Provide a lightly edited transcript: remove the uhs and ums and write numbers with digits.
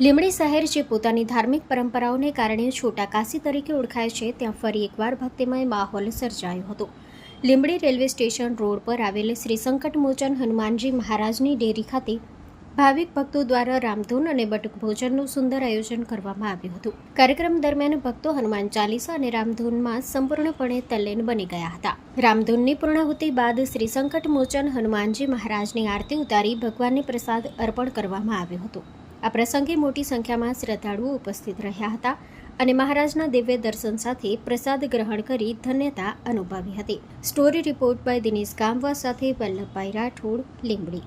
લીંબડી શહેર જે પોતાની ધાર્મિક પરંપરાઓને કારણે છોટા કાશી તરીકે ઓળખાય છે, ત્યાં ફરી એકવાર ભક્તિમય માહોલ સર્જાયો હતો. લીંબડી રેલવે સ્ટેશન રોડ પર આવેલ શ્રી સંકટમોચન હનુમાનજી મહારાજની ડેરી ખાતે ભાવિક ભક્તો દ્વારા રામધૂન અને બટુક ભોજનનું સુંદર આયોજન કરવામાં આવ્યું હતું. કાર્યક્રમ દરમિયાન ભક્તો હનુમાન ચાલીસા અને રામધૂનમાં સંપૂર્ણપણે તલ્લીન બની ગયા હતા. રામધૂનની પૂર્ણાહુતિ બાદ શ્રી સંકટમોચન હનુમાનજી મહારાજની આરતી ઉતારી ભગવાનને પ્રસાદ અર્પણ કરવામાં આવ્યો હતો. આ પ્રસંગે મોટી સંખ્યામાં શ્રદ્ધાળુઓ ઉપસ્થિત રહ્યા હતા અને મહારાજના દિવ્ય દર્શન સાથે પ્રસાદ ગ્રહણ કરી ધન્યતા અનુભવી હતી. સ્ટોરી રિપોર્ટ બાય દિનેશ ગામવા સાથે વલ્લભભાઈ રાઠોડ, લીંબડી.